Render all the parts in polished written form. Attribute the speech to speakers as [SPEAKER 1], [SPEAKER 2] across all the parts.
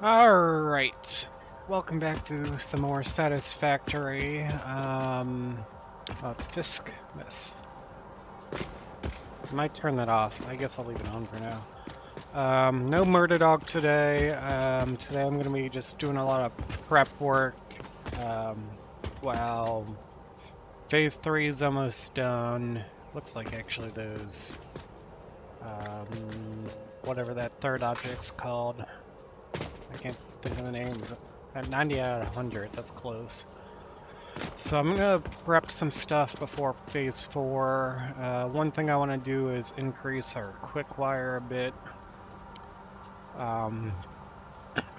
[SPEAKER 1] Alright, welcome back to some more Satisfactory. It's FICSMAS. I might turn that off. I guess I'll leave it on for now. No Murrdadog today. Today I'm going to be just doing a lot of prep work. While Phase 3 is almost done. Looks like actually those... whatever that third object's called. I can't think of the names. At 90 out of 100, that's close. So I'm gonna prep some stuff before Phase 4. One thing I want to do is increase our quick wire a bit. I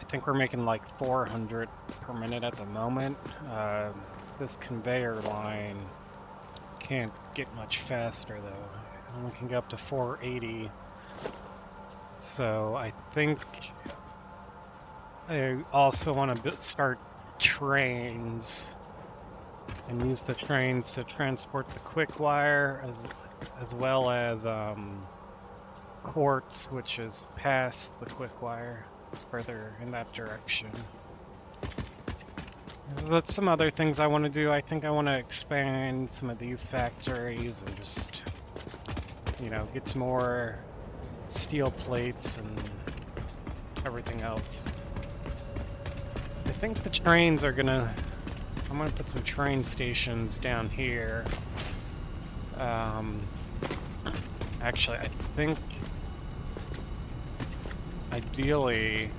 [SPEAKER 1] think we're making like 400 per minute at the moment. This conveyor line can't get much faster though. It only can go up to 480. So I think I also want to start trains and use the trains to transport the quick wire as well as quartz, which is past the quick wire, further in that direction. But some other things I want to do. I think I want to expand some of these factories and just, get some more steel plates and everything else. I think the trains are I'm gonna put some train stations down here. Actually, I think ideally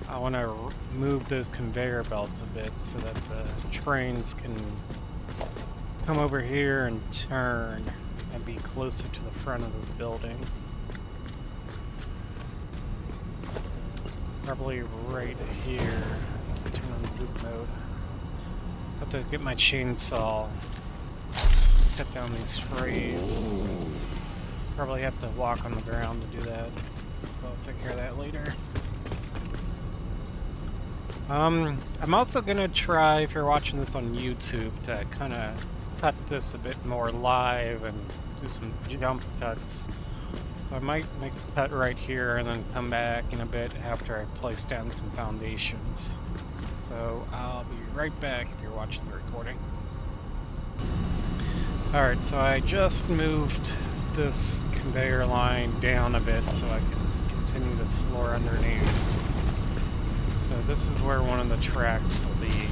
[SPEAKER 1] I want to move those conveyor belts a bit so that the trains can come over here and turn and be closer to the front of the building. Probably right here. Turn on zoom mode. Have to get my chainsaw. Cut down these trees. Probably have to walk on the ground to do that. So I'll take care of that later. I'm also gonna try, if you're watching this on YouTube, to kind of cut this a bit more live and do some jump cuts. So I might make a cut right here and then come back in a bit after I place down some foundations. So I'll be right back if you're watching the recording. Alright, so I just moved this conveyor line down a bit so I can continue this floor underneath. So this is where one of the tracks will be.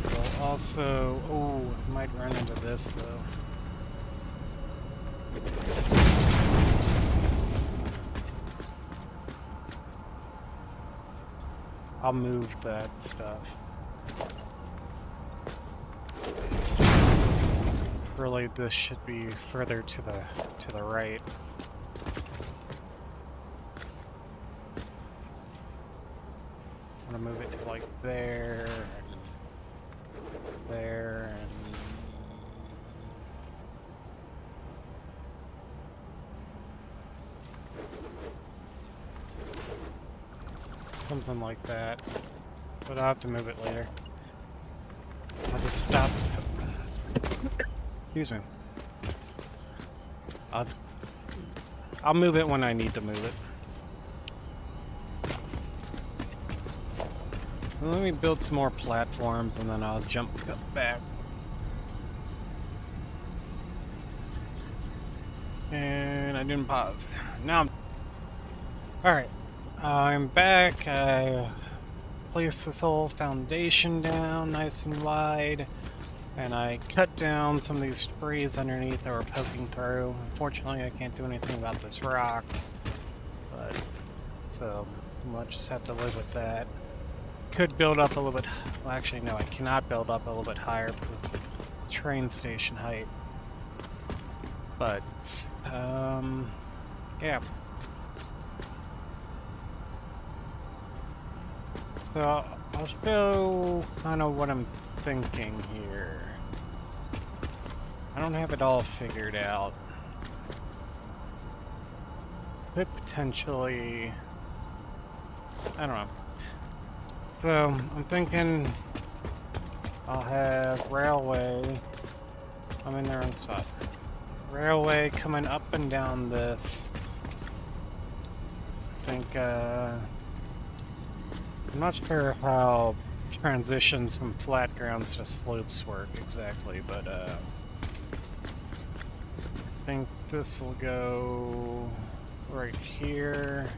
[SPEAKER 1] We'll also... oh, I might run into this though. I'll move that stuff. Really, this should be further to the right. I'm gonna move it to like there, and there, and something like that. But I'll have to move it later. I'll just stop. Excuse me. I'll move it when I need to move it. Let me build some more platforms and then I'll jump back. And I didn't pause. Now alright. I'm back. I placed this whole foundation down nice and wide. And I cut down some of these trees underneath that were poking through. Unfortunately, I can't do anything about this rock. But, so, I'll just have to live with that. Could build up a little bit... well, actually, no, I cannot build up a little bit higher because of the train station height. But, yeah. So, I'll show kind of what I'm thinking here. I don't have it all figured out. Could potentially... I don't know. So, I'm thinking I'll have railway. I'm in the wrong spot. Railway coming up and down this think, I'm not sure how transitions from flat grounds to slopes work exactly, but I think this will go right here,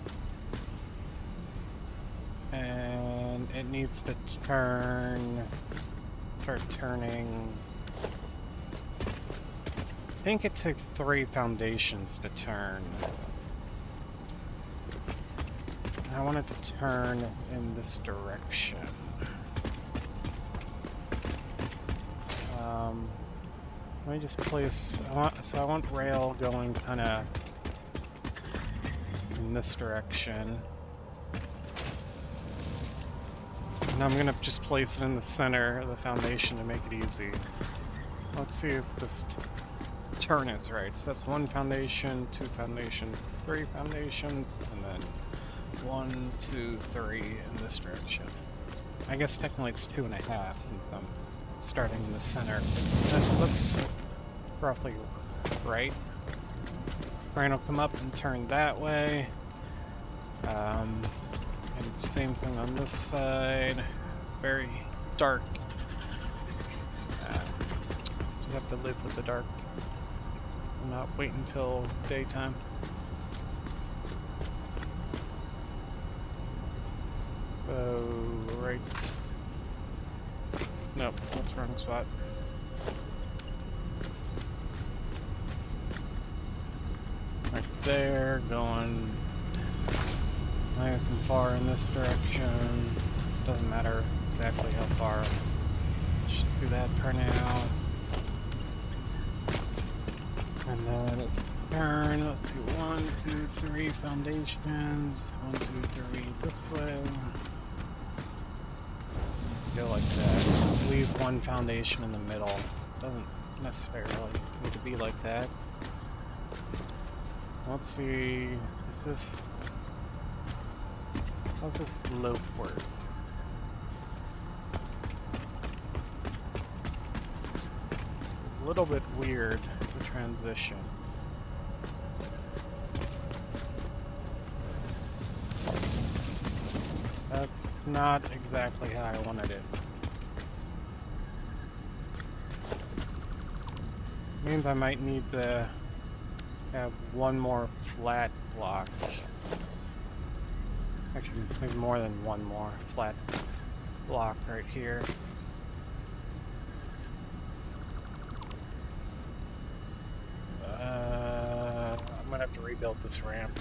[SPEAKER 1] and it needs to start turning. I think it takes 3 foundations to turn. I want it to turn in this direction. Let me just place, I want rail going kind of in this direction. And I'm gonna just place it in the center of the foundation to make it easy. Let's see if this turn is right. So that's 1 foundation, 2 foundation, 3 foundations, and then 1, 2, 3 in this direction. I guess technically it's 2.5 since I'm starting in the center. That looks roughly right. Rain will come up and turn that way. And same thing on this side. It's very dark. Just have to live with the dark. And not wait until daytime. Oh, right. Nope, that's the wrong spot. Right there, going nice and far in this direction. Doesn't matter exactly how far. Just do that for now. And then let's turn. Let's do 1, 2, 3 foundations. 1, 2, 3 this way. Go like that. Leave 1 foundation in the middle. Doesn't necessarily need to be like that. Let's see. Is this? How's the loop work? A little bit weird, the transition. That's not exactly how I wanted it. Means I might need to have 1 more flat block. Actually, maybe more than 1 more flat block right here. I'm gonna have to rebuild this ramp.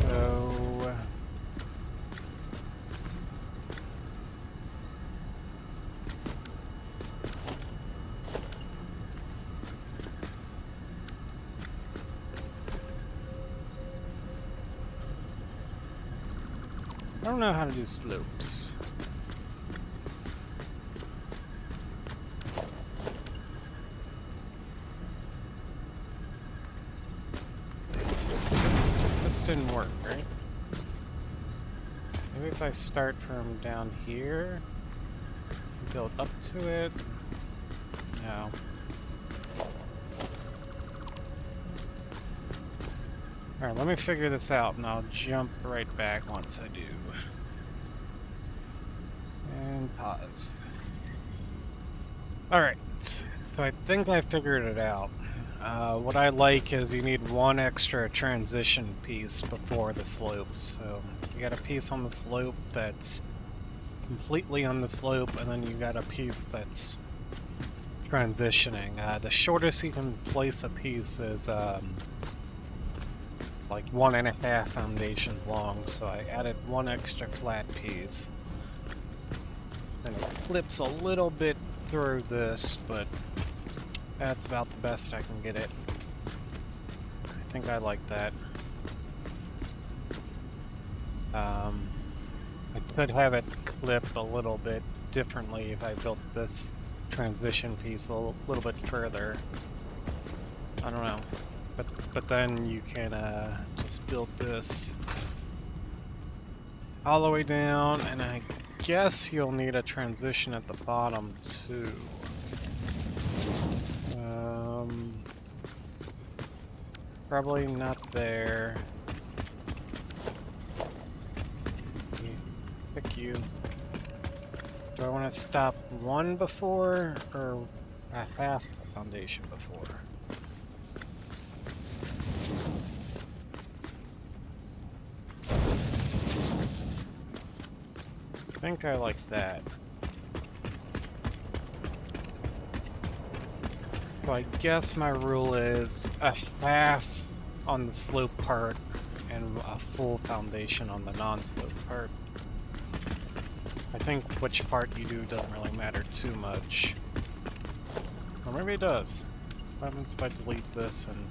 [SPEAKER 1] So I don't know how to do slopes. This didn't work, right? Maybe if I start from down here, build up to it. No. Alright, let me figure this out and I'll jump right back once I do. And pause. Alright, so I think I figured it out. What I like is you need 1 extra transition piece before the slopes. So you got a piece on the slope that's completely on the slope, and then you got a piece that's transitioning. The shortest you can place a piece is like 1.5 foundations long, so I added 1 extra flat piece. And it flips a little bit through this, but that's about the best I can get it. I think I like that. I could have it clip a little bit differently if I built this transition piece a little bit further. I don't know. But then you can just build this all the way down, and I guess you'll need a transition at the bottom too. Probably not there. Pick you. Do I want to stop one before, or a half the foundation before? I think I like that. So I guess my rule is a half on the slope part and a full foundation on the non-slope part. I think which part you do doesn't really matter too much. Or maybe it does. What happens if I delete this and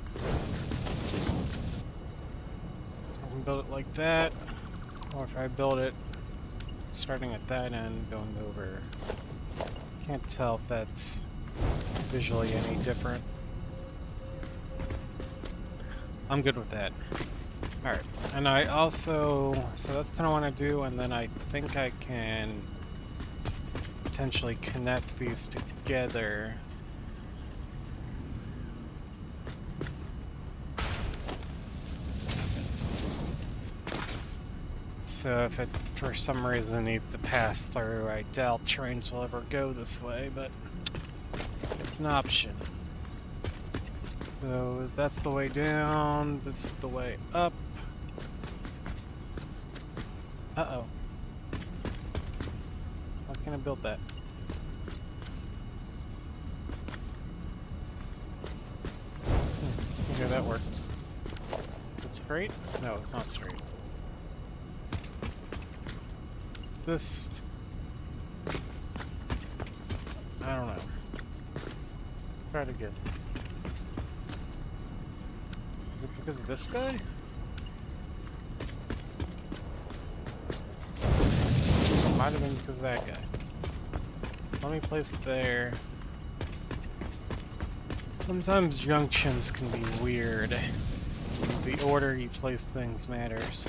[SPEAKER 1] I can build it like that? Or if I build it starting at that end, going over. Can't tell if that's visually any different. I'm good with that. Alright, and I also, so that's kind of what I do, and then I think I can potentially connect these together. So if it, for some reason, needs to pass through, I doubt trains will ever go this way, but it's an option. So that's the way down, this is the way up. Uh-oh. How can I build that? Okay, that worked. It's straight? No, it's not straight. This... I don't know. Try it again. Is it because of this guy? Might have been because of that guy. Let me place it there. Sometimes junctions can be weird. The order you place things matters.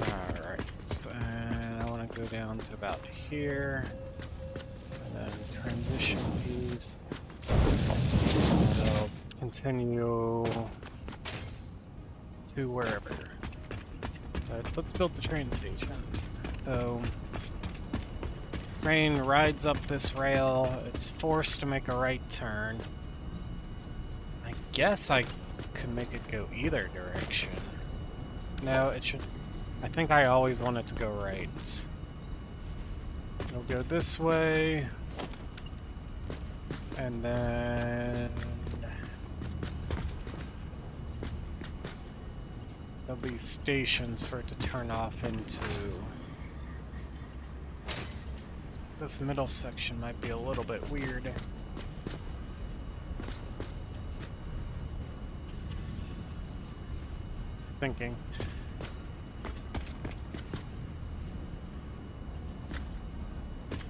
[SPEAKER 1] Alright, so I want to go down to about here. And then transition piece. And I'll continue to wherever. But let's build the train station. So, train rides up this rail, it's forced to make a right turn. I guess I could make it go either direction. No, it should... I think I always want it to go right. It'll go this way. And then... there'll be stations for it to turn off into. This middle section might be a little bit weird. Thinking.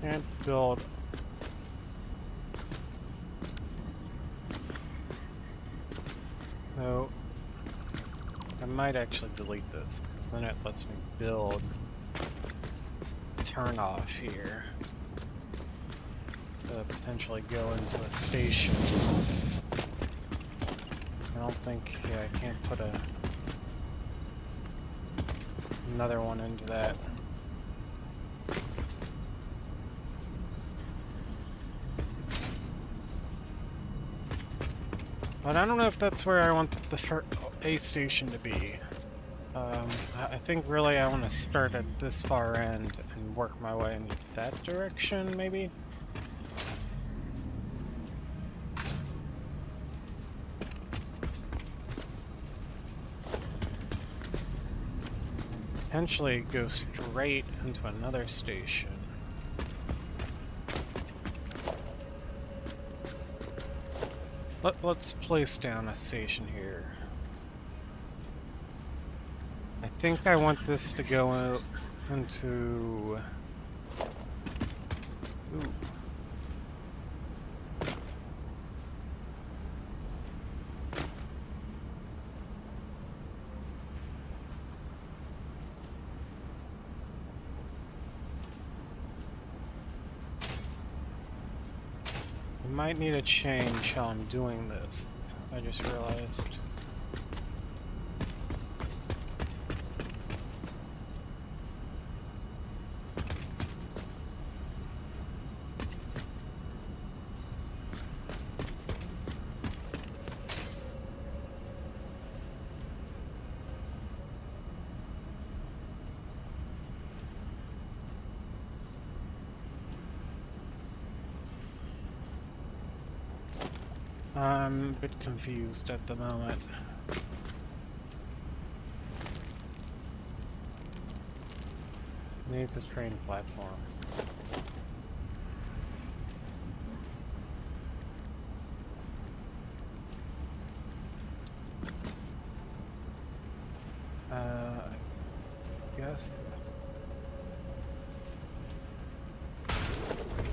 [SPEAKER 1] Can't build. No. I might actually delete this. Then it lets me build turn off here. Potentially go into a station. I don't think, yeah, I can't put another one into that. But I don't know if that's where I want the A station to be. I think really I want to start at this far end and work my way in that direction, maybe? Potentially go straight into another station. Let's place down a station here. I think I want this to go into... Ooh. might need to change how I'm doing this. I just realized. I'm a bit confused at the moment. Need the train platform. Yes.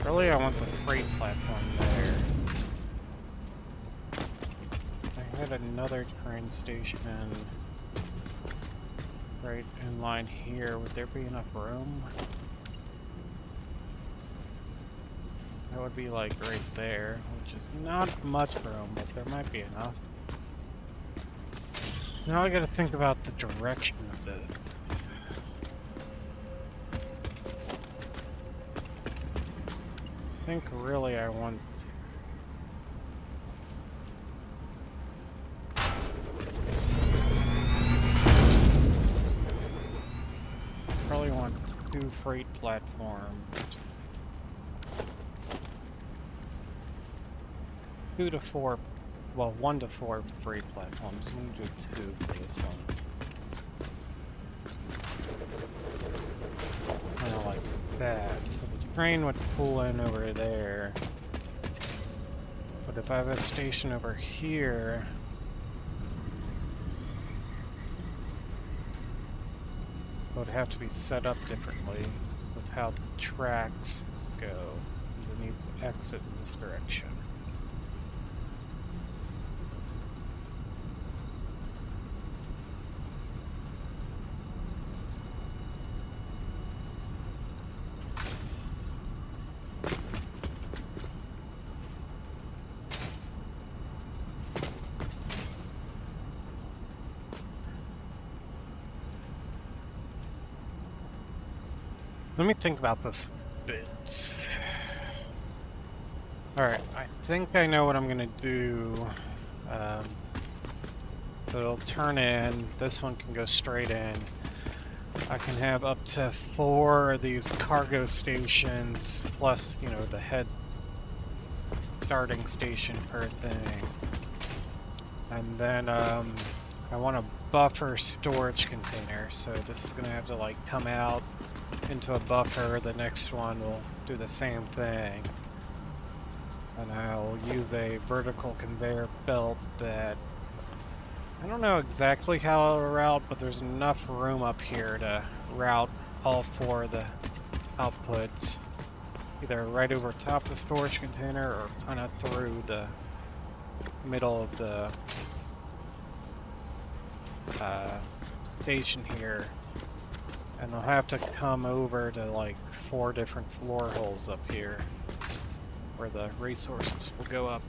[SPEAKER 1] Really, I want the freight platform there. I had another train station right in line here. Would there be enough room? That would be like right there, which is not much room, but there might be enough. Now I gotta think about the direction of it. I think really I want... Probably want 2 freight platforms. 2 to 4, well, 1 to 4 freight platforms. I'm gonna do 2 for this one. Kinda like that. So the train would pull in over there. But if I have a station over here, it would have to be set up differently because of how the tracks go, because it needs to exit in this direction. Let me think about this a bit. Alright, I think I know what I'm gonna do. So it'll turn in, this one can go straight in. I can have up to 4 of these cargo stations, plus, you know, the head starting station per thing. And then, I want a buffer storage container, so this is gonna have to, like, come out into a buffer. The next one will do the same thing. And I'll use a vertical conveyor belt that I don't know exactly how it'll route, but there's enough room up here to route all 4 of the outputs, either right over top the storage container or kind of through the middle of the station here. And I'll have to come over to like 4 different floor holes up here where the resources will go up.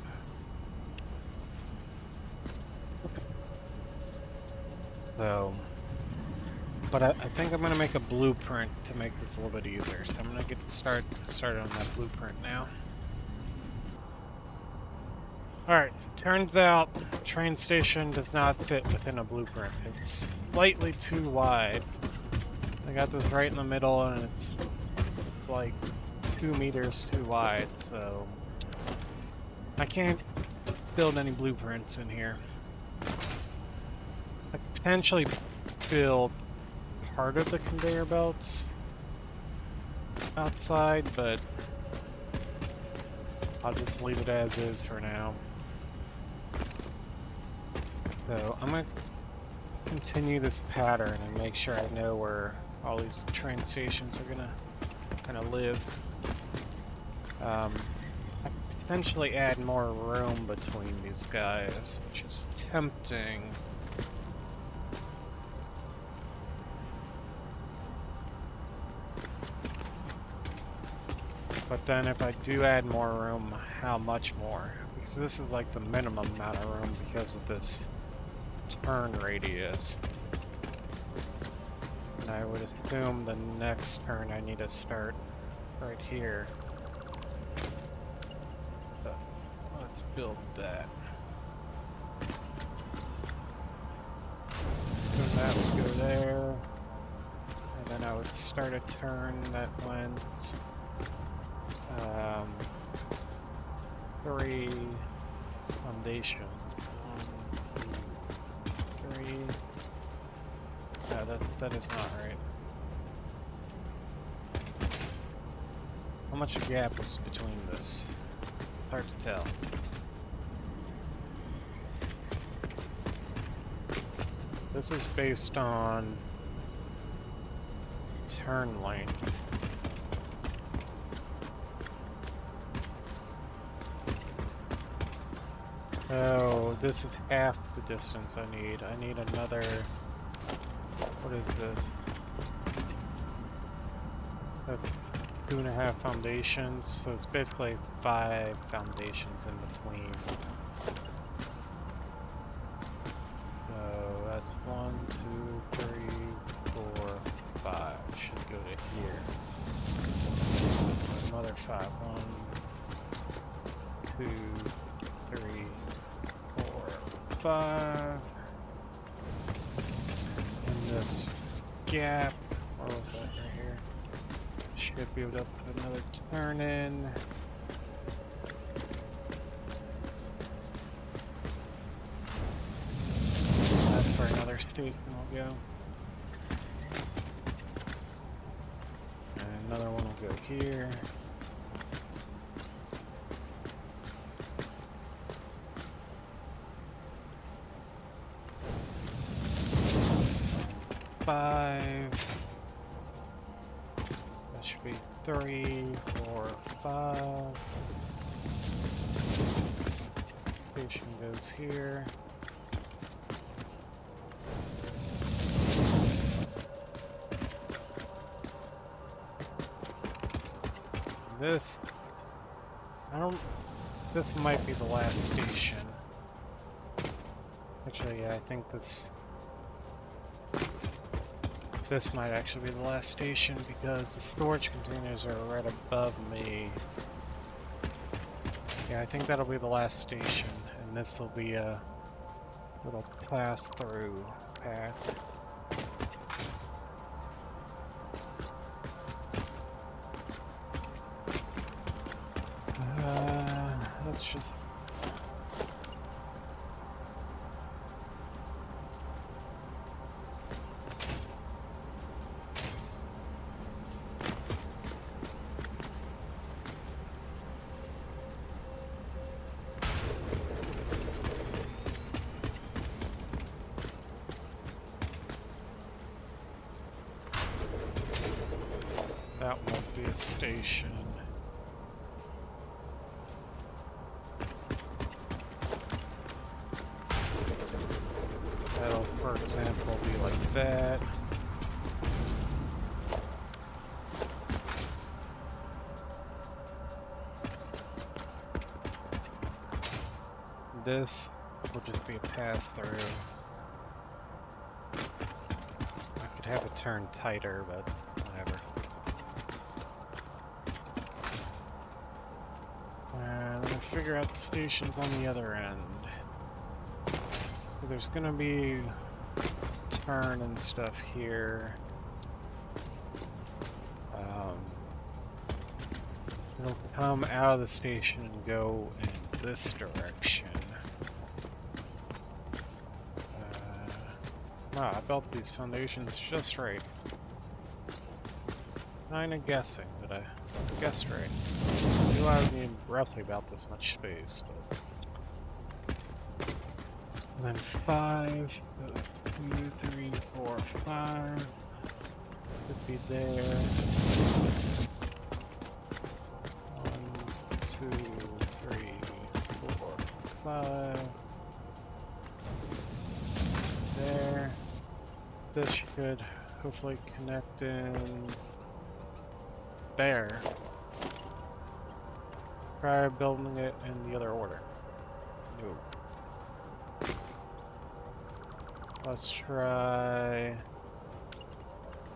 [SPEAKER 1] So, but I think I'm going to make a blueprint to make this a little bit easier. So I'm going to get started on that blueprint now. Alright, so turns out the train station does not fit within a blueprint. It's slightly too wide. I got this right in the middle and it's like 2 meters too wide, so I can't build any blueprints in here. I could potentially build part of the conveyor belts outside, but I'll just leave it as is for now. So I'm going to continue this pattern and make sure I know where all these train stations are going to kind of live. I could potentially add more room between these guys, which is tempting. But then if I do add more room, how much more? Because this is like the minimum amount of room because of this turn radius. And I would assume the next turn I need to start right here. So let's build that. So that would go there. And then I would start a turn that went 3 foundations. 1, 2, 3. No, that is not right. How much gap is between this? It's hard to tell. This is based on turn length. Oh, this is half the distance I need. I need another... What is this? That's 2.5 foundations, so it's basically 5 foundations in between. So that's 1, 2, 3, 4, 5. Should go to here. Another 5. 1, 2, 3, 4, 5. And this gap, where was that right here? Should be able to put another turn in. That's where another station will go. And another one will go here. Five. That should be 3, 4, 5. Station goes here. This, this might be the last station. Actually, yeah, I think this might actually be the last station because the storage containers are right above me. Yeah, I think that'll be the last station, and this will be a little pass-through path. Let's just... That won't be a station. That'll, for example, be like that. This will just be a pass-through. I could have it turn tighter, but whatever. And I'm gonna figure out the stations on the other end. So there's gonna be turn and stuff here. It'll come out of the station and go in this direction. Wow, I built these foundations just right. Kinda guessing, but I guessed right. I knew I would need roughly about this much space, but... And then 5, 2, 3, 4, 5 could be there. 1, 2, 3, 4, 5. There. This should hopefully connect in there. Try building it in the other order. No. Let's try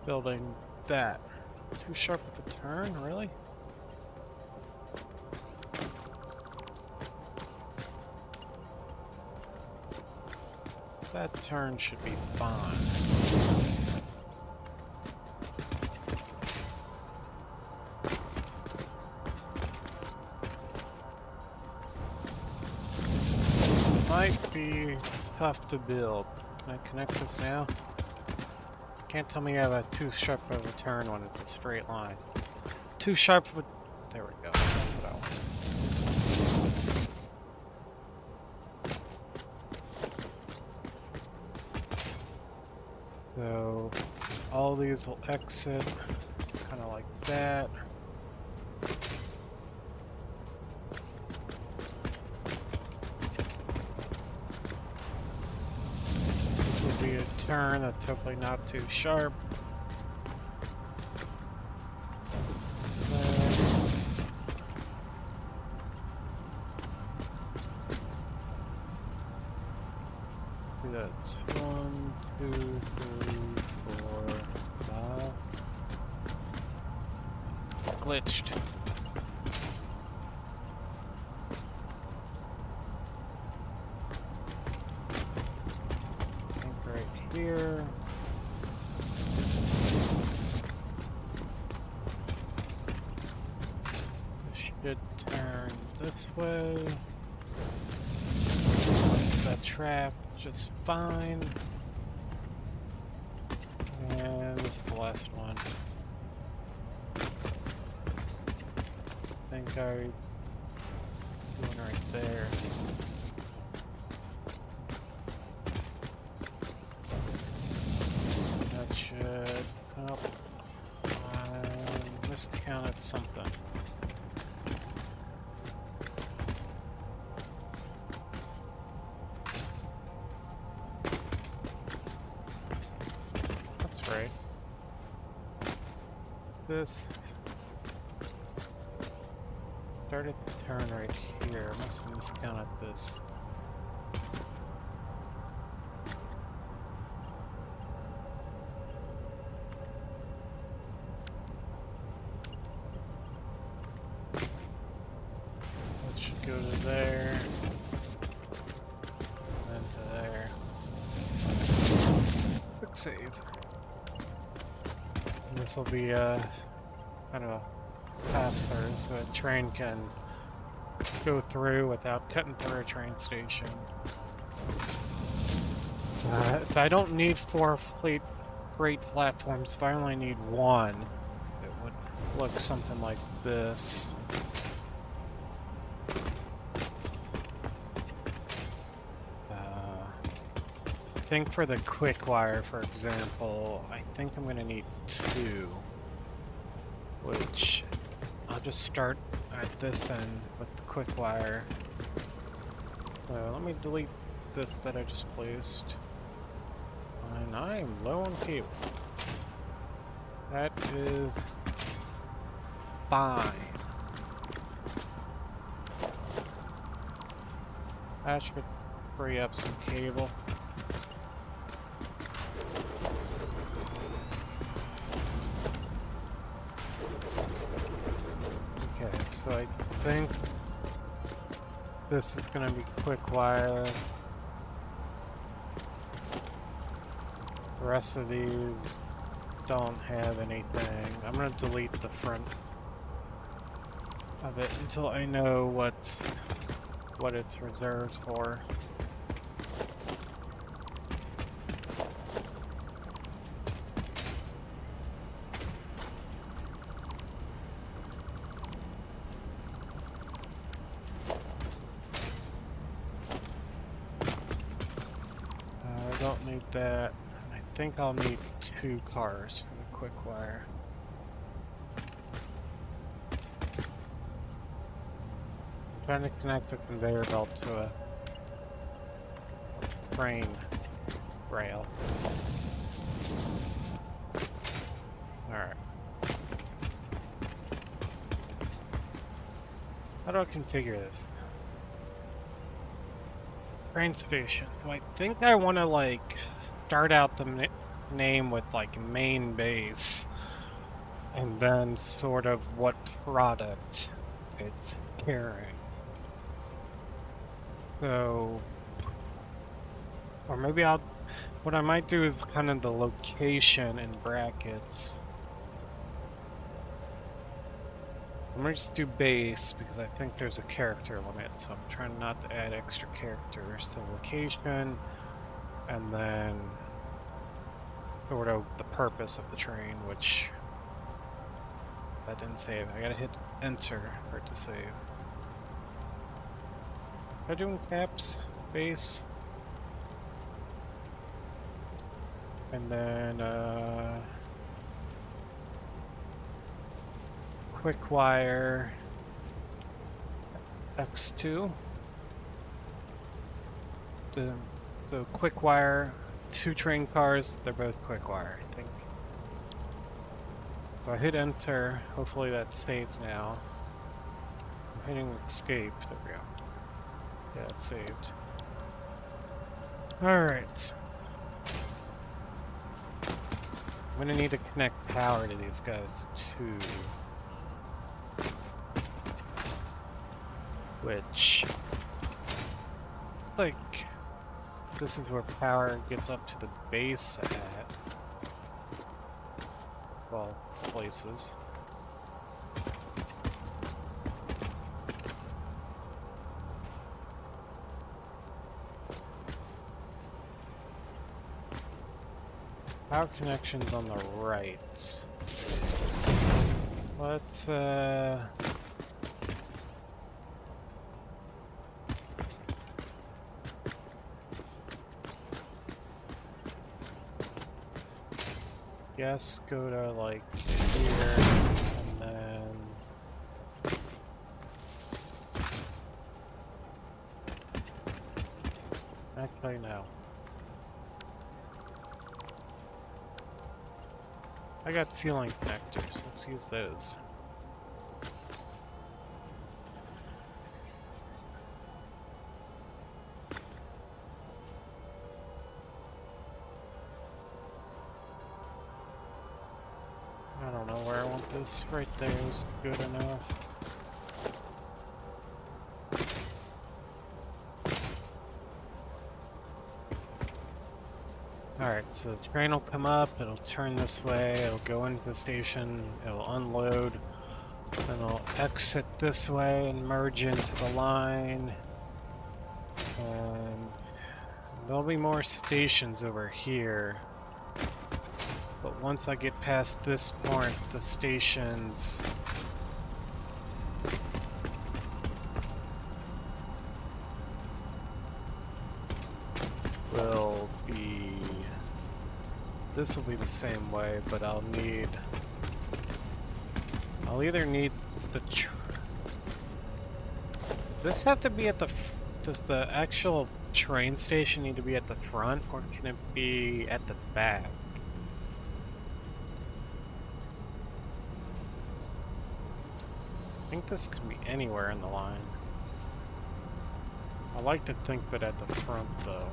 [SPEAKER 1] building that. Too sharp with the turn, really? That turn should be fine. This might be tough to build. Can I connect this now? Can't tell me I have a too sharp of a turn when it's a straight line. Too sharp of a... There we go. That's what I want. So, all these will exit, kind of like that. This will be a turn that's hopefully not too sharp. That's 1, 2, 3, 4, 5. Glitched. I think right here. This should turn this way. That trap just fine. And this is the last one. I think I doing right there. That should help. Miscounted something. Right. This started to turn right here. I must have miscounted this. That should go to there. And then to there. Quick save. This will be kind of a pass-through, so a train can go through without cutting through a train station. If I don't need 4 freight platforms, if I only need 1, it would look something like this. I think for the quick wire, for example, I think I'm going to need 2, which I'll just start at this end with the quick wire. So let me delete this that I just placed. And I am low on cable. That is fine. That should free up some cable. So I think this is going to be quick wire. The rest of these don't have anything. I'm going to delete the front of it until I know what it's reserved for. Don't need that. I think I'll need 2 cars for the quick wire. I'm trying to connect the conveyor belt to a train rail. Alright. How do I configure this? Train station. So I think I want to like start out the name with like main base, and then sort of what product it's carrying. So, or maybe what I might do is kind of the location in brackets. I'm gonna just do base because I think there's a character limit, so I'm trying not to add extra characters. So location, and then sort of the purpose of the train, which that didn't save. I gotta hit enter for it to save. Am I doing caps? Base? And then quick wire X2. So quick wire, 2 train cars, they're both quick wire, I think. So I hit enter, hopefully that saves now. I'm hitting escape, there we go. Yeah, it's saved. Alright. I'm gonna need to connect power to these guys too. Which, like, this is where power gets up to the base at. Well, places. Power connections on the right. Let's guess go to like here and then actually no. I got ceiling connectors, let's use those. I don't know where I want this, right there is good enough. Alright, so the train will come up, it'll turn this way, it'll go into the station, it'll unload, then it'll exit this way and merge into the line. And there'll be more stations over here. But once I get past this point, the stations will be... This will be the same way, but I'll either need the... Does this have to be at the... Does the actual train station need to be at the front, or can it be at the back? I think this could be anywhere in the line. I like to think that at the front, though.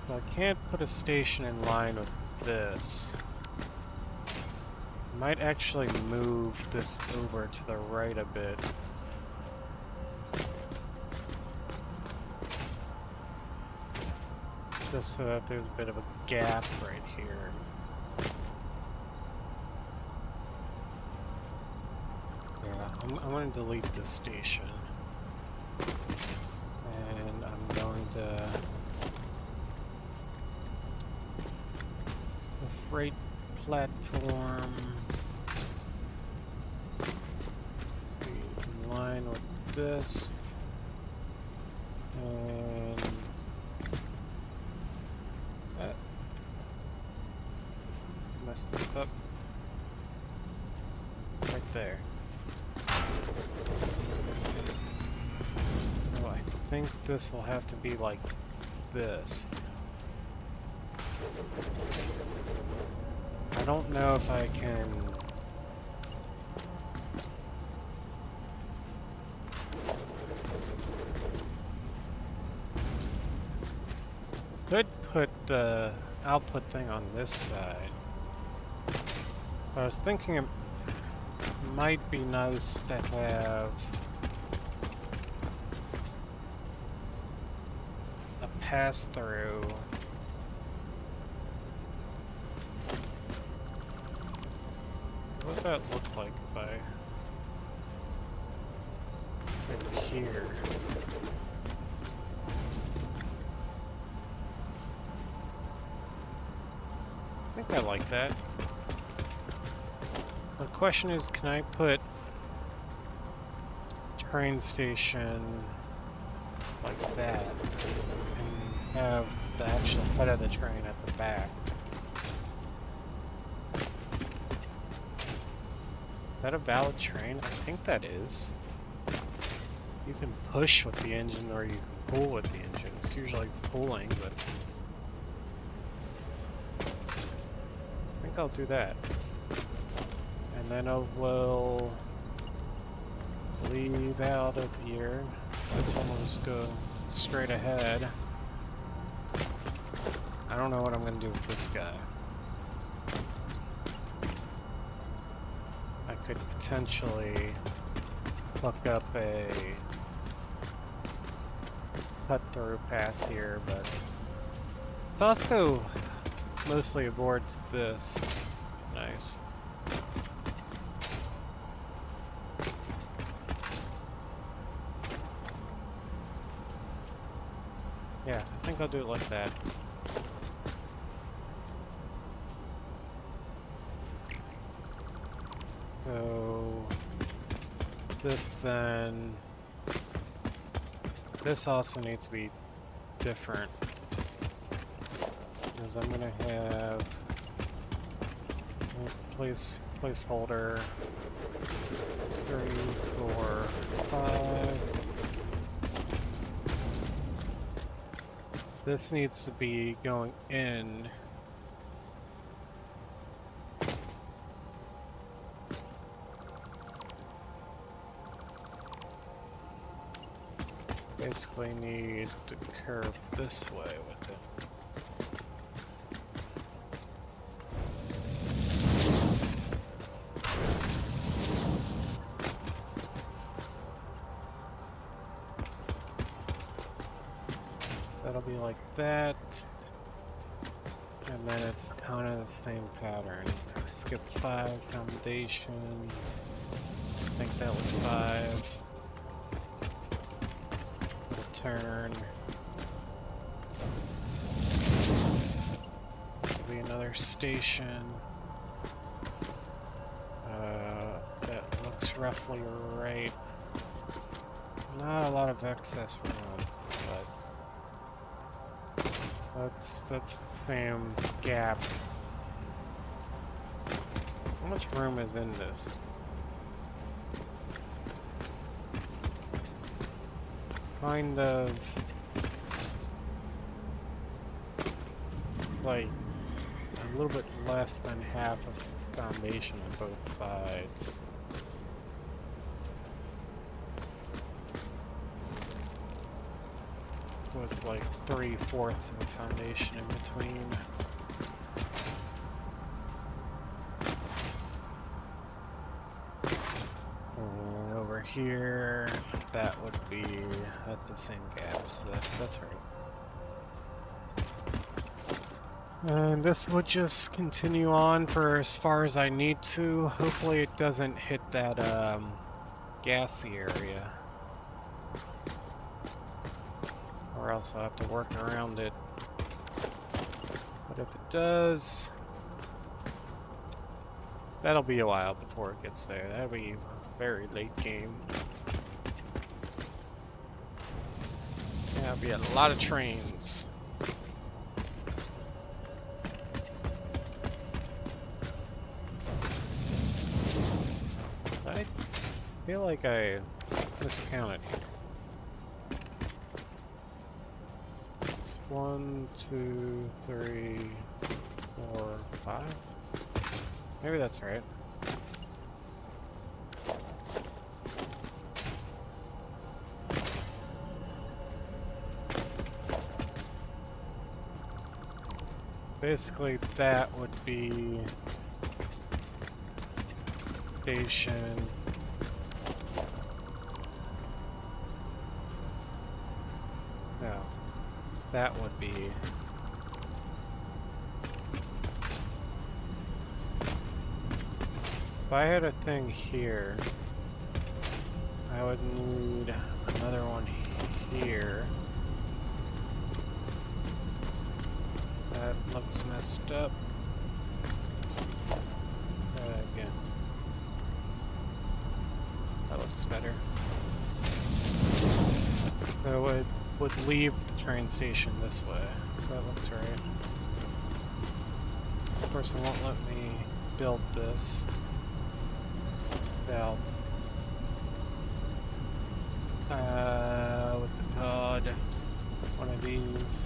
[SPEAKER 1] So I can't put a station in line with this. I might actually move this over to the right a bit. Just so that there's a bit of a gap right here. Yeah, I'm going to delete this station. And I'm going to... The freight platform... be in line with this. And... messed this up. Right there. Oh, I think this will have to be like this. I don't know if I can put the output thing on this side. I was thinking it might be nice to have a pass-through. What does that look like if I over here? I think I like that. The question is, can I put train station like that and have the actual head of the train at the back? Is that a valid train? I think that is. You can push with the engine or you can pull with the engine. It's usually pulling, but I think I'll do that. And then I will leave out of here. This one will just go straight ahead. I don't know what I'm going to do with this guy. I could potentially hook up a cut-through path here, but it also mostly avoids this. Nice. Yeah, I think I'll do it like that. So this then, this also needs to be different because I'm gonna have a placeholder 3, 4, 5. This needs to be going in. Basically need to curve this way with it. That'll be like that. And then it's kind of the same pattern. Skip 5 foundations. I think that was 5. Turn. This will be another station. That looks roughly right. Not a lot of excess room, but that's the same gap. How much room is in this? Kind of like a little bit less than half of foundation on both sides. So it's like 3/4 of a foundation in between. And over here, that would be, that's the same gap as that's right. And this would just continue on for as far as I need to. Hopefully it doesn't hit that gassy area. Or else I'll have to work around it. But if it does, that'll be a while before it gets there. That'll be very late game. That'll be a lot of trains. I feel like I miscounted here. It's 1, 2, 3, 4, 5. Maybe that's right. basically that would be station. No, that would be. If I had a thing here, I would need another one here. That looks messed up. Again. That looks better. So it would leave the train station this way. That looks right. Of course, it won't let me build this without what's it called? One of these.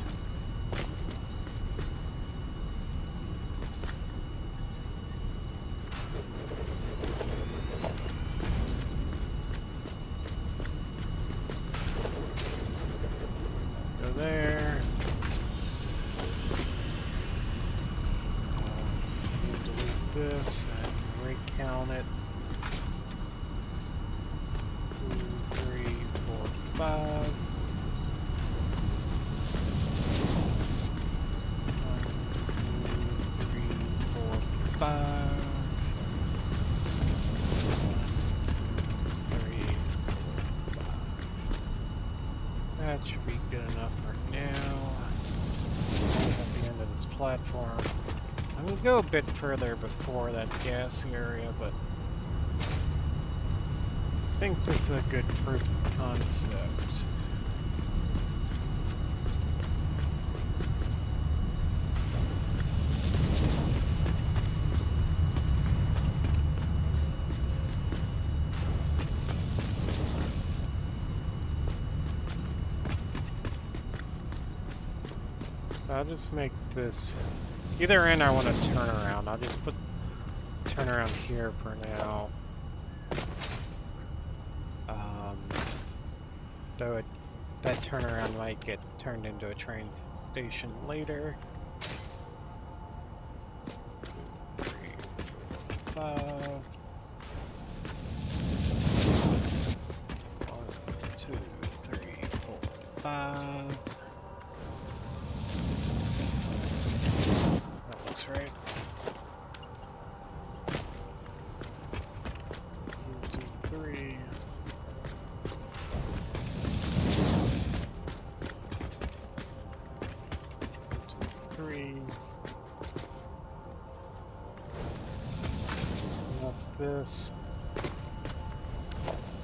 [SPEAKER 1] Go there. Delete this and recount it. 2, 3, 4, 5. 1, 2, 3, 4, 5. 1, 2, 3, 4, 5. That should be good enough for now. That's at the end of this platform. I'm gonna go a bit further before that gas area, but I think this is a good proof of concept. I'll just make this either end. I want to turn around. I'll just put turn around here for now. Though that turnaround might get turned into a train station later. 3, 5. 1, 2, 3, 4, 5. That looks right. 1, 2, 3. 3. Up this.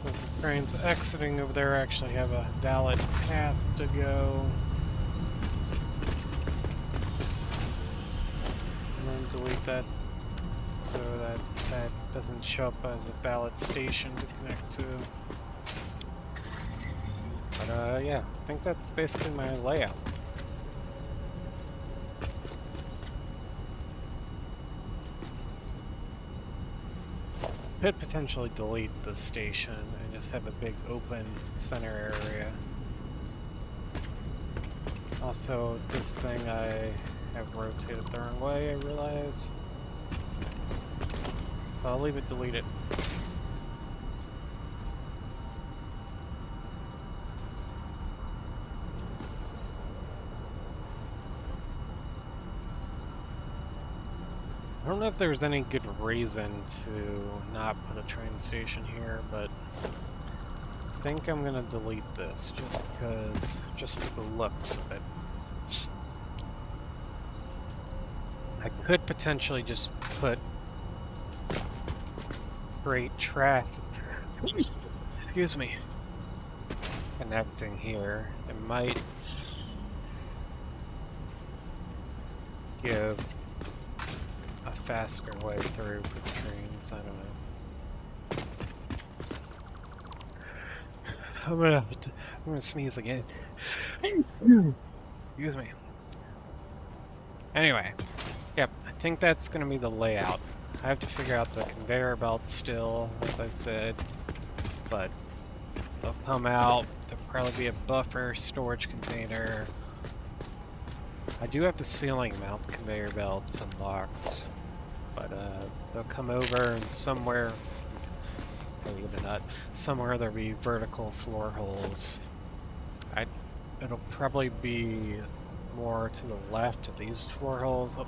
[SPEAKER 1] So the trains exiting over there actually have a valid path to go. And then delete that so that that doesn't show up as a valid station to connect to. But yeah, I think that's basically my layout. Could potentially delete the station and just have a big open center area. Also, this thing I have rotated the wrong way, I realize. But I'll leave it deleted. I don't know if there's any good reason to not put a train station here, but I think I'm gonna delete this just because, just for the looks of it. I could potentially just put freight track, excuse me, connecting here. It might give a faster way through for the trains, I don't know. I'm gonna sneeze again. Excuse me. Anyway, yep, I think that's gonna be the layout. I have to figure out the conveyor belt still, as I said, but they'll come out. There'll probably be a buffer storage container. I do have the ceiling mount conveyor belts unlocked, but they'll come over and somewhere, with a nut, somewhere there'll be vertical floor holes. It'll probably be more to the left of these floor holes. Oh.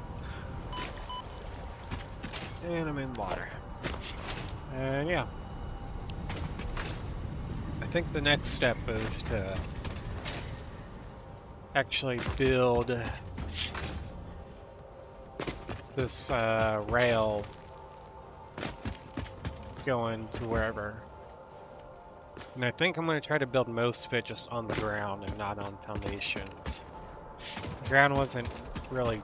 [SPEAKER 1] And I'm in water. And yeah. I think the next step is to actually build this rail going to wherever. And I think I'm going to try to build most of it just on the ground and not on foundations. The ground wasn't really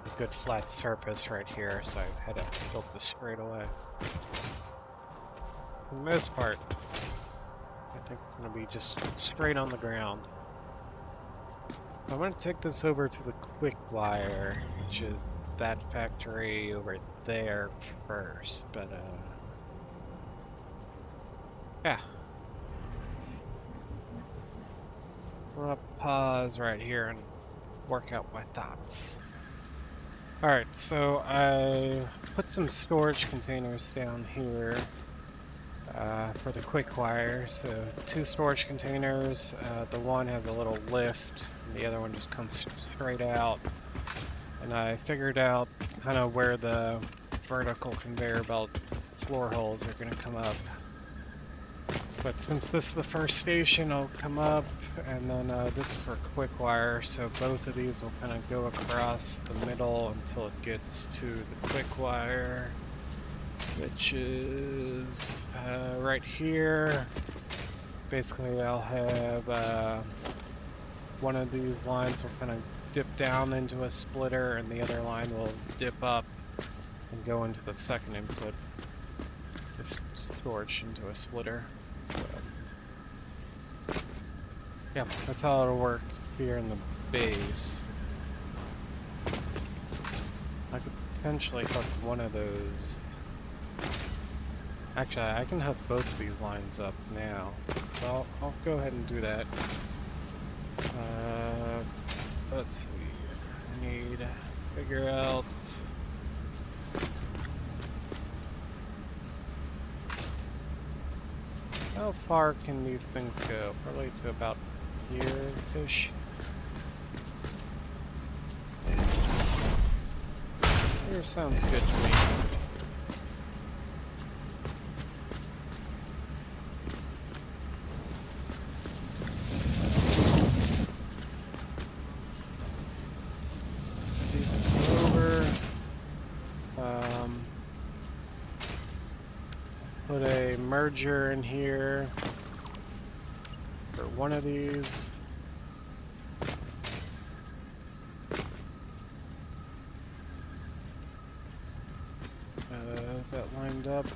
[SPEAKER 1] a good flat surface right here, so I had to build this straight away. For the most part, I think it's going to be just straight on the ground. I'm going to take this over to the quick wire, which is that factory over there first, but yeah. I'm gonna pause right here and work out my thoughts. Alright, so I put some storage containers down here for the quick wire. So 2 storage containers, the one has a little lift, and the other one just comes straight out. And I figured out kind of where the vertical conveyor belt floor holes are going to come up. But since this is the first station, I'll come up, and then this is for quick wire, so both of these will kind of go across the middle until it gets to the quick wire, which is right here. Basically, I'll have one of these lines will kind of dip down into a splitter, and the other line will dip up and go into the second input, this storage into a splitter. So, yeah, that's how it'll work here in the base. I could potentially hook one of those. Actually, I can hook both of these lines up now. So I'll go ahead and do that. Let's see. I need to figure out. How far can these things go? Probably to about here-ish. Here sounds good to me. These are over. Put a merger in here for one of these. Is that lined up?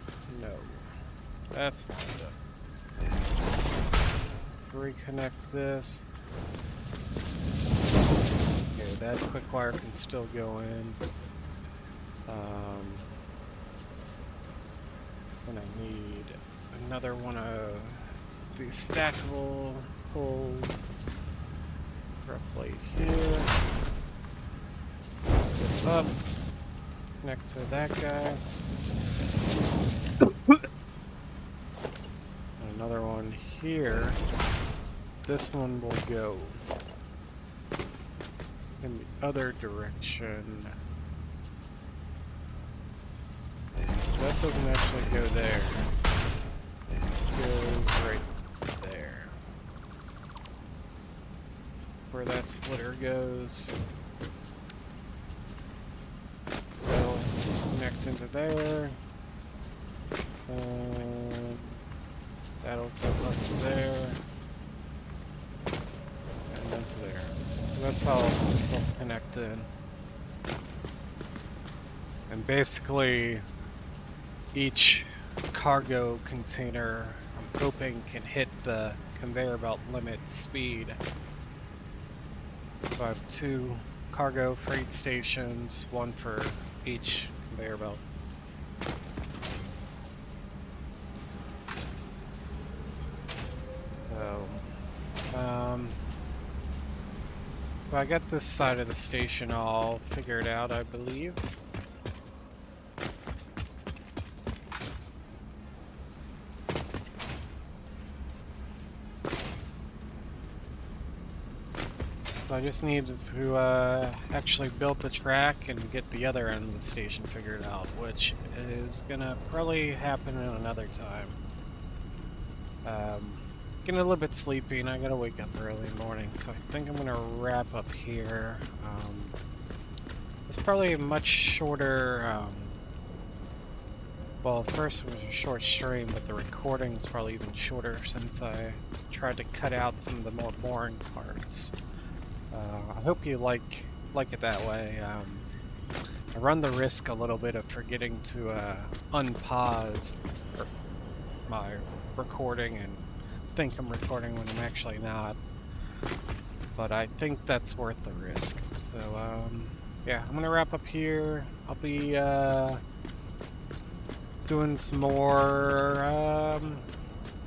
[SPEAKER 1] No. That's lined up. Reconnect this. Okay, that quick wire can still go in. And I need another one of these stackable holes roughly here. Zip up, connect to that guy. And another one here. This one will go in the other direction. That doesn't actually go there. It goes right there. Where that splitter goes. That'll connect into there. And that'll go up to there. And then to there. So that's how it'll connect in. And basically, each cargo container, I'm hoping, can hit the conveyor belt limit speed. So I have 2 cargo freight stations, 1 for each conveyor belt. So, So I got this side of the station all figured out, I believe. So I just needed to actually build the track and get the other end of the station figured out, which is gonna probably happen in another time. Getting a little bit sleepy and I gotta wake up early in the morning, so I think I'm gonna wrap up here. It's probably a much shorter, well, first it was a short stream, but the recording's probably even shorter since I tried to cut out some of the more boring parts. I hope you like it that way. I run the risk a little bit of forgetting to unpause my recording and think I'm recording when I'm actually not. But I think that's worth the risk. So yeah, I'm gonna wrap up here. I'll be doing some more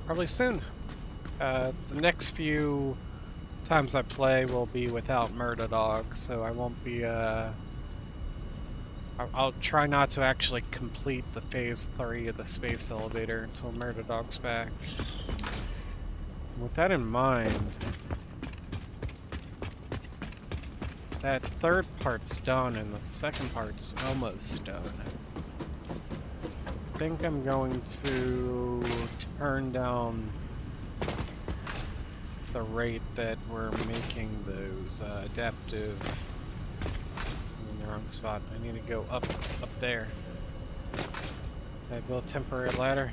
[SPEAKER 1] probably soon. The next few times I play will be without Murrdadog, so I won't be I'll try not to actually complete the phase 3 of the space elevator until Murrdadog's back. With that in mind, that third part's done and the second part's almost done. I think I'm going to turn down the rate that we're making those adaptive. I'm in the wrong spot. I need to go up there. I build a temporary ladder.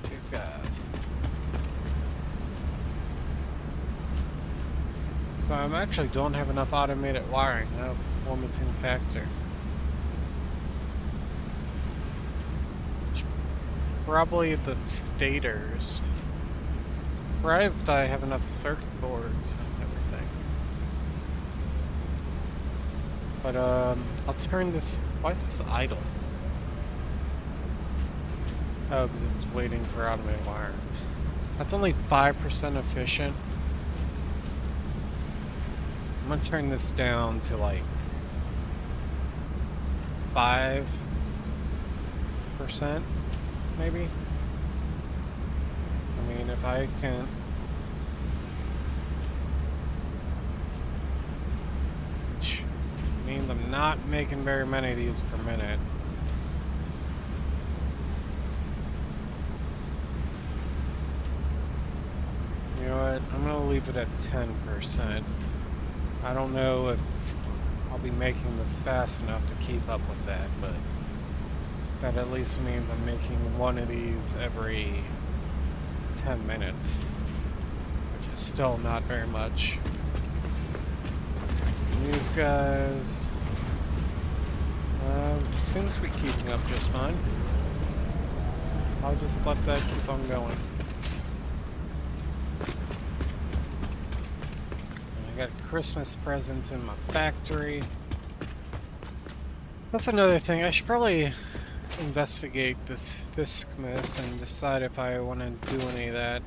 [SPEAKER 1] Good guys. So I actually don't have enough automated wiring. That's a limiting factor. Probably the stators. Provided I have enough circuit boards and everything. But I'll turn this. Why is this idle? Oh, because it's waiting for automated wiring. That's only 5% efficient. I'm gonna turn this down to like 5%, maybe. I mean, if I can. Which means I'm not making very many of these per minute. You know what? I'm gonna leave it at 10%. I don't know if I'll be making this fast enough to keep up with that, but that at least means I'm making one of these every 10 minutes, which is still not very much. And these guys seems to be keeping up just fine. I'll just let that keep on going. I got Christmas presents in my factory. That's another thing. I should probably investigate this FICSMAS and decide if I want to do any of that.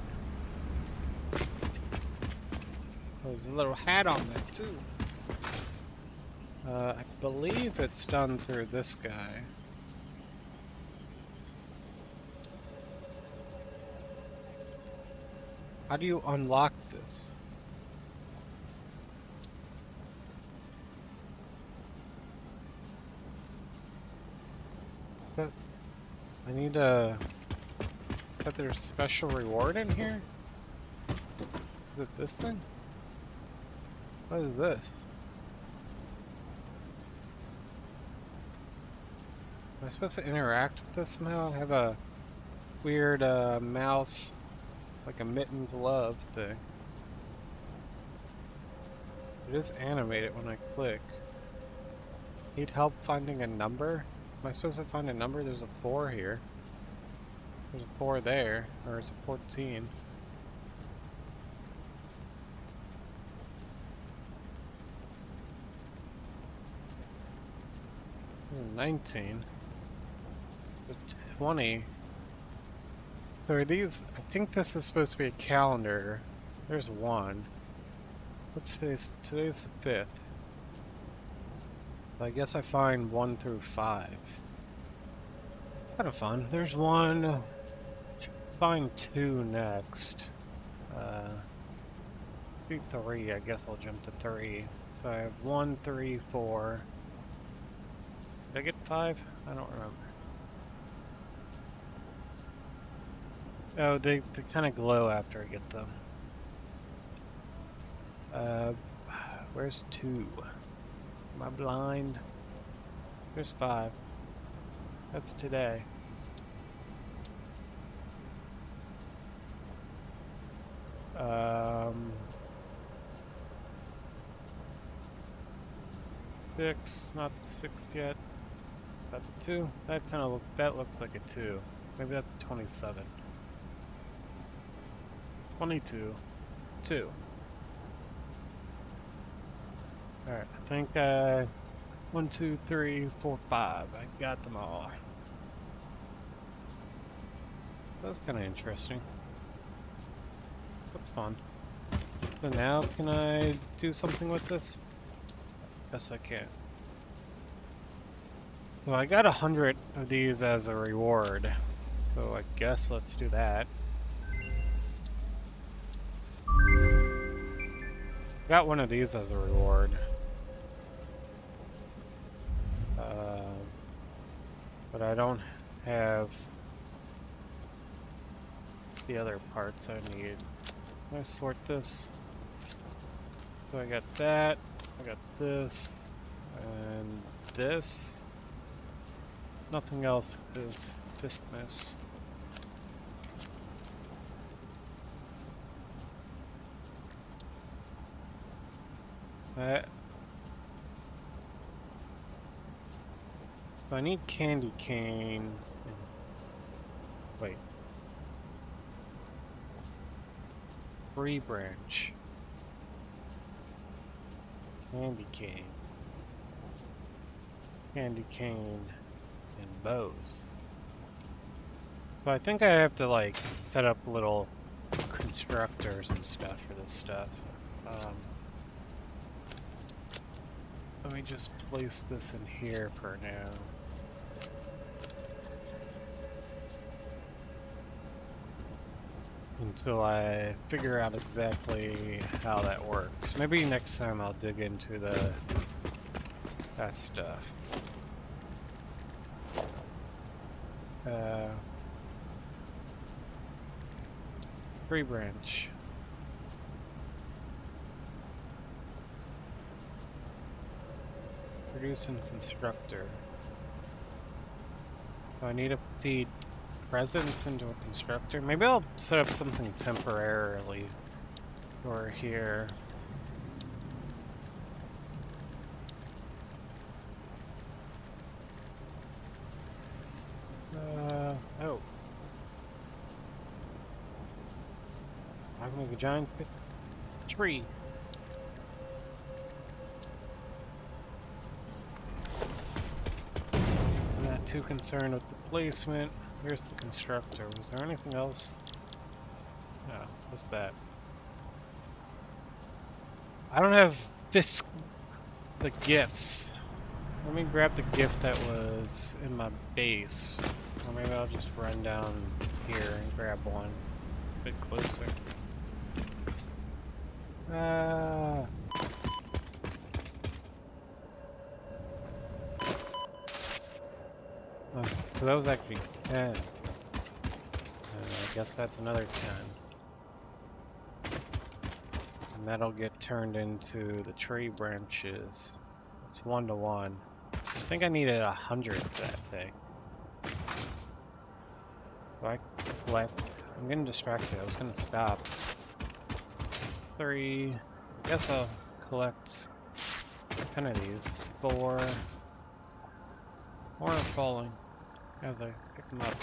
[SPEAKER 1] There's a little hat on that too. I believe it's done through this guy. How do you unlock this? I need a... Is there a special reward in here? Is it this thing? What is this? Am I supposed to interact with this somehow? I have a weird mouse, like a mitten glove thing. It is animated when I click. Need help finding a number? Am I supposed to find a number? There's a 4 here. There's a 4 there, or it's a 14. 19. 20. So are these, I think this is supposed to be a calendar. There's one. What's today's the 5th. I guess I find 1 through 5. Kind of fun. There's one. Find 2 next. Do 3. I guess I'll jump to 3. So I have 1, 3, 4. Did I get 5? I don't remember. Oh, they kind of glow after I get them. Where's 2? Am I blind? There's 5. That's today. Six, not 6 yet. That's 2. That looks like a 2. Maybe that's 27. 22. 2. Alright, I think 1, 2, 3, 4, 5. I got them all. That's kind of interesting. That's fun. So now can I do something with this? Yes, I can. Well, I got 100 of these as a reward, so I guess let's do that. Got one of these as a reward. But I don't have the other parts I need. Can I sort this? So I got that, I got this, and this. Nothing else is FICSMAS. I need candy cane. Wait. Free branch. Candy cane. Candy cane and bows. So I think I have to like set up little constructors and stuff for this stuff. Let me just place this in here for now. Until I figure out exactly how that works. Maybe next time I'll dig into that stuff. Free branch. Produce and constructor. So I need to feed presents into a constructor. Maybe I'll set up something temporarily for here. Oh. I can make a giant tree. I'm not too concerned with the placement. Here's the constructor. Was there anything else? No, what's that? I don't have the gifts. Let me grab the gift that was in my base. Or maybe I'll just run down here and grab one. It's a bit closer. So that was actually 10. I guess that's another 10. And that'll get turned into the tree branches. It's 1 to 1. I think I needed 100 for that thing. So I collect. I'm getting distracted. I was gonna stop. 3. I guess I'll collect 10 of these. It's 4. More are falling as I pick them up.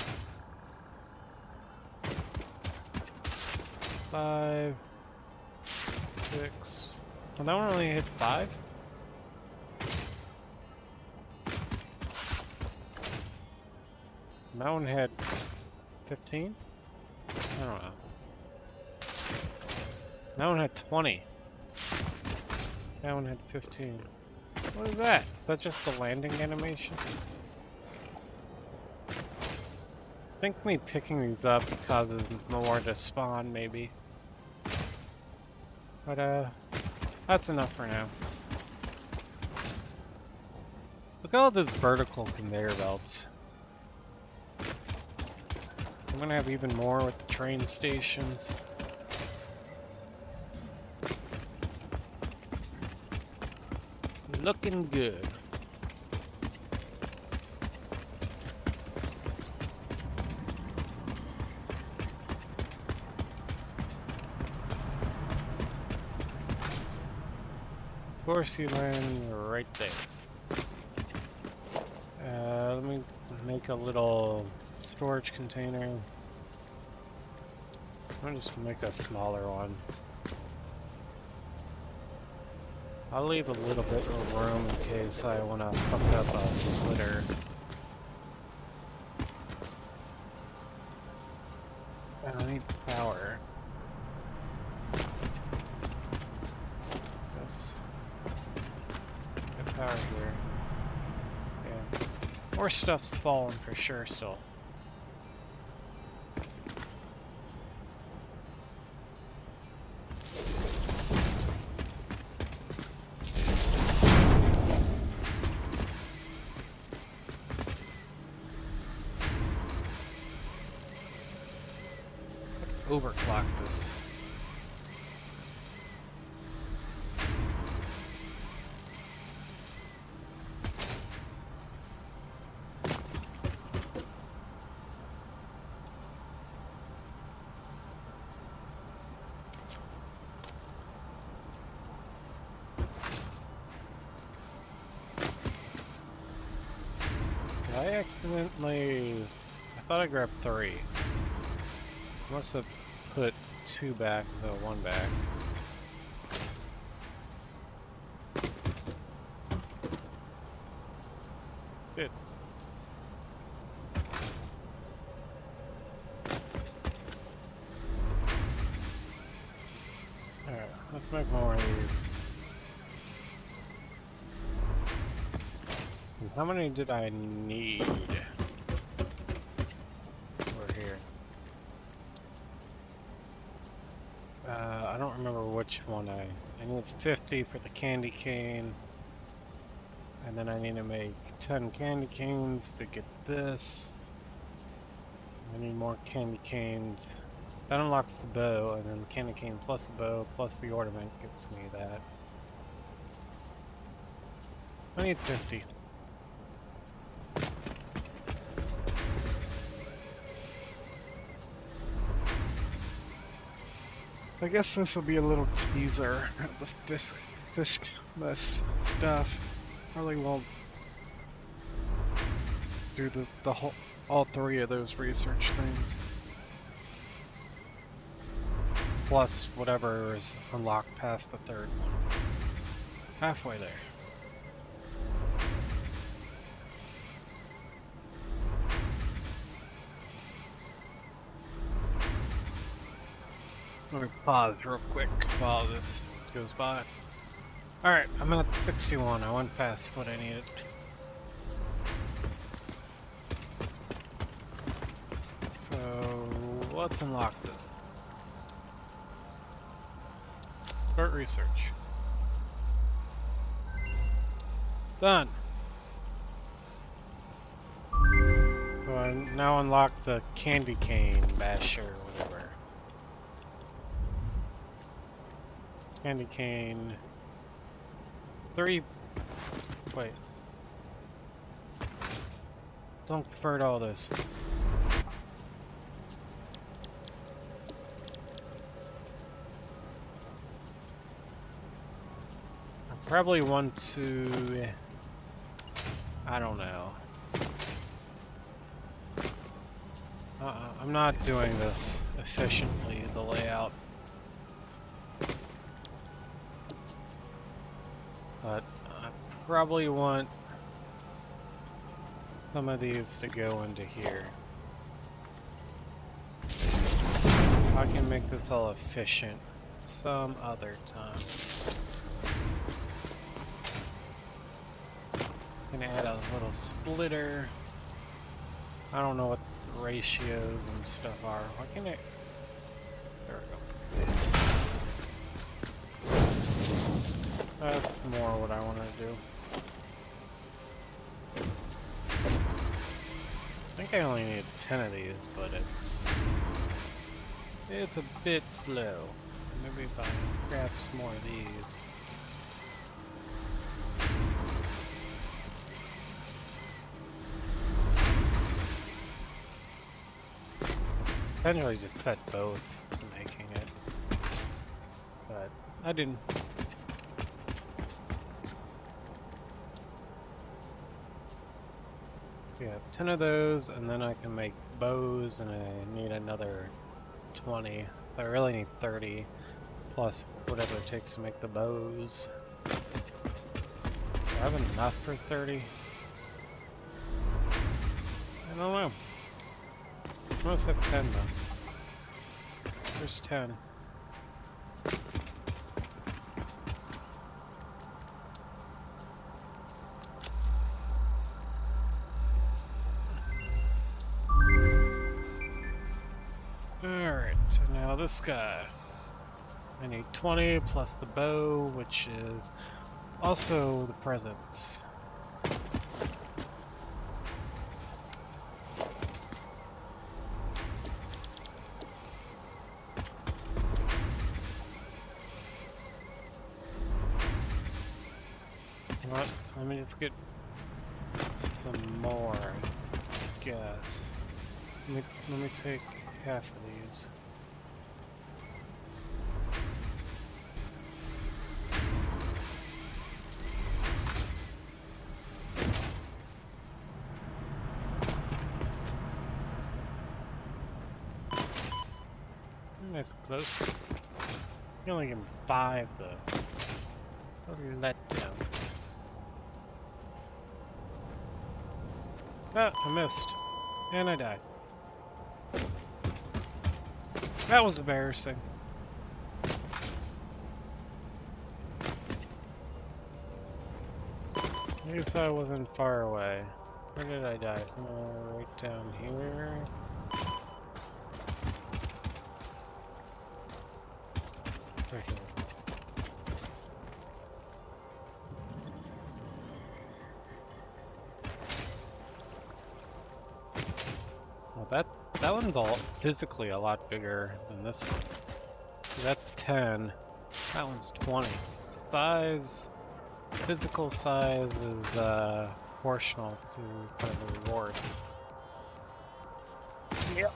[SPEAKER 1] 5, 6. Well, that one only hit 5. That one had 15? I don't know. That one had 20. That one had 15. What is that? Is that just the landing animation? I think me picking these up causes more to spawn, maybe. But, that's enough for now. Look at all those vertical conveyor belts. I'm gonna have even more with the train stations. Looking good. Of course you land right there. Let me make a little storage container. I'll just make a smaller one. I'll leave a little bit of room in case I want to hook up a splitter. I need power. Yes. Get power here. Yeah. More stuff's falling for sure still. Overclock this. I thought I grabbed 3. Must have put 2 back, the 1 back. Good. Alright, let's make more of these. How many did I need? Over here. I don't remember which one I need 50 for the candy cane. And then I need to make 10 candy canes to get this. I need more candy canes. That unlocks the bow, and then the candy cane plus the bow plus the ornament gets me that. I need 50. I guess this will be a little teaser of the FICSMAS stuff. Probably won't do the whole all 3 of those research things. Plus whatever is unlocked past the 3rd one. Halfway there. Let me pause real quick while this goes by. Alright, I'm at 61. I went past what I needed. So, let's unlock this. Start research. Done. So I now unlock the candy cane basher or whatever. Candy cane. 3. Wait. Don't convert all this. I probably want to. I don't know. I'm not doing this efficiently, the layout. But I probably want some of these to go into here. I can make this all efficient some other time. Gonna add a little splitter. I don't know what the ratios and stuff are. Why can't I? There we go. That's more what I want to do. I think I only need 10 of these, but it's a bit slow. Maybe if I grab some more of these. Potentially just cut both to making it, but I didn't. Yeah, 10 of those, and then I can make bows, and I need another 20. So I really need 30, plus whatever it takes to make the bows. Do I have enough for 30? I don't know. I must have 10 though. There's 10. Alright, so now this guy. I need 20 plus the bow, which is also the presents. What? Let me just get some more, I guess. Let me take half of these. Nice close. You only get 5 though. What a letdown. Ah, I missed. And I died. That was embarrassing. At least I wasn't far away. Where did I die? Somewhere right down here. Right here. Well, that one's all physically a lot bigger than this one. So that's 10. That one's 20. Size, physical size is proportional to kind of the reward. Yep.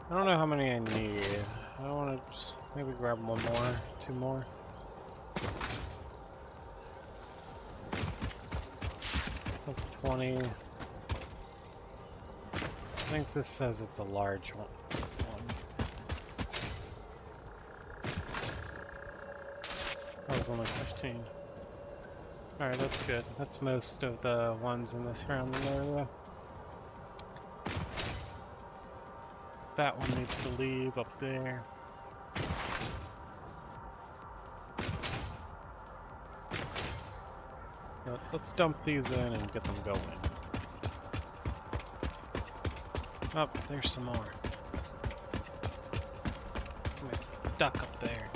[SPEAKER 1] I don't know how many I need. I want to just maybe grab one more, 2 more. That's 20. I think this says it's a large one. That was only 15. Alright, that's good. That's most of the ones in this surrounding area. That one needs to leave up there. Let's dump these in and get them going. Oh, there's some more. I'm stuck up there.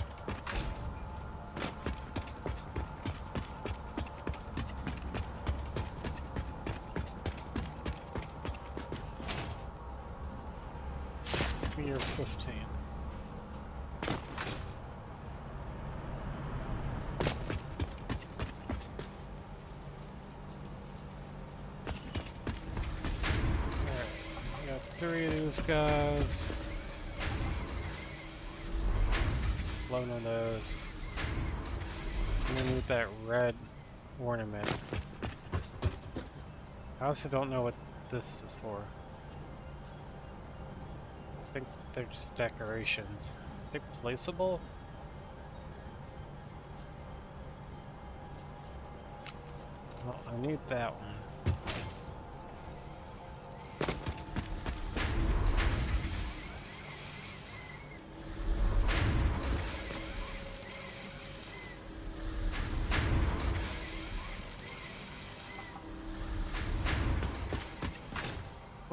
[SPEAKER 1] You're 15. Alright, we got 3 of these guys. Load of those. And then with that red ornament. I also don't know what this is for. I think they're just decorations. Are they placeable? Well, I need that one.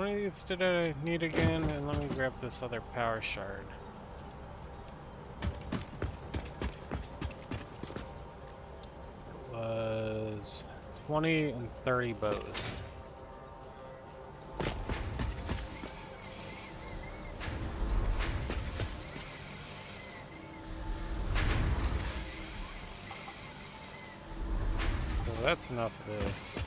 [SPEAKER 1] many of these did I need again? And let me grab this other power shard. It was 20 and 30 bows. So that's enough of this.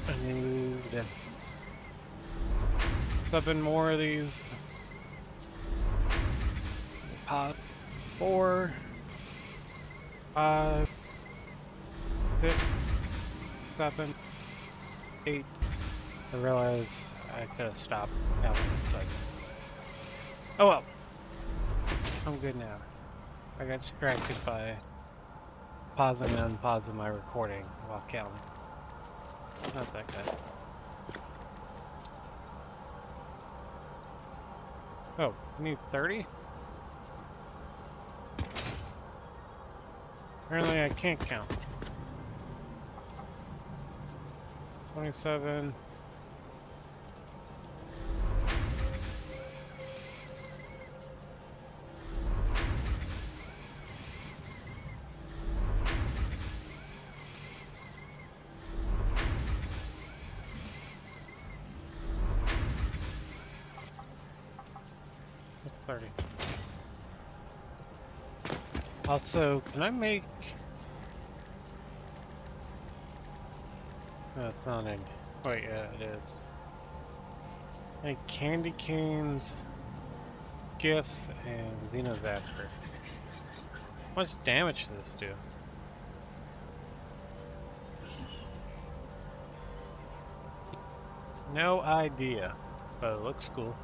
[SPEAKER 1] I need 7 more of these. Pot 4, 5, 6, 7, 8. I realized I could have stopped counting at 7. Oh well. I'm good now. I got distracted by pausing and unpausing my recording while counting. Not that good. Oh, I need 30? Apparently I can't count. 27. That's 30. Also, can I make... No, it's not in. Wait, yeah, it is. Make candy canes, gifts, and Xenozaptor. How much damage does this do? No idea, but it looks cool.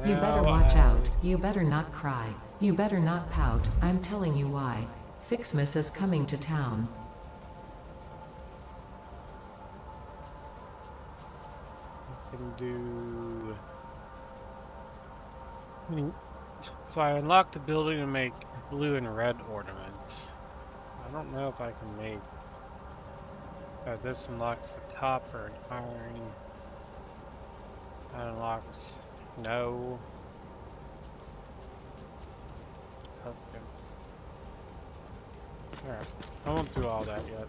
[SPEAKER 2] You better watch out. You better not cry. You better not pout. I'm telling you why. FICSMAS is coming to town.
[SPEAKER 1] I can do... So I unlocked the ability to make blue and red ornaments. I don't know if I can make... this unlocks the copper and iron. That unlocks... No. Okay. Alright. I won't do all that yet.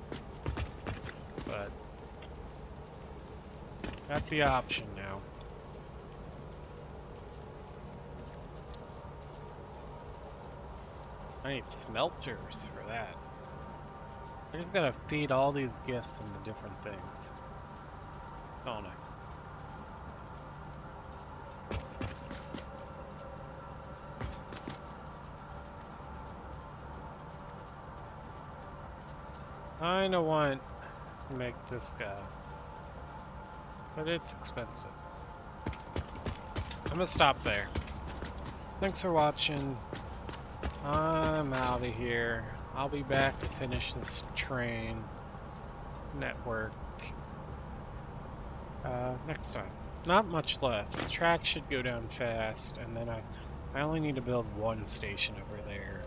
[SPEAKER 1] But... got the option now. I need smelters for that. I just gotta feed all these gifts into different things. Don't I? I don't want to make this guy, but it's expensive. I'm gonna stop there. Thanks for watching. I'm out of here. I'll be back to finish this train network next time. Not much left. The track should go down fast, and then I only need to build one station over there,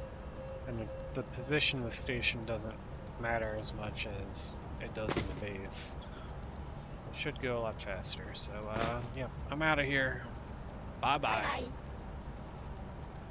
[SPEAKER 1] and the position of the station doesn't matter as much as it does in the base. So it should go a lot faster. So yeah, I'm out of here. Bye bye.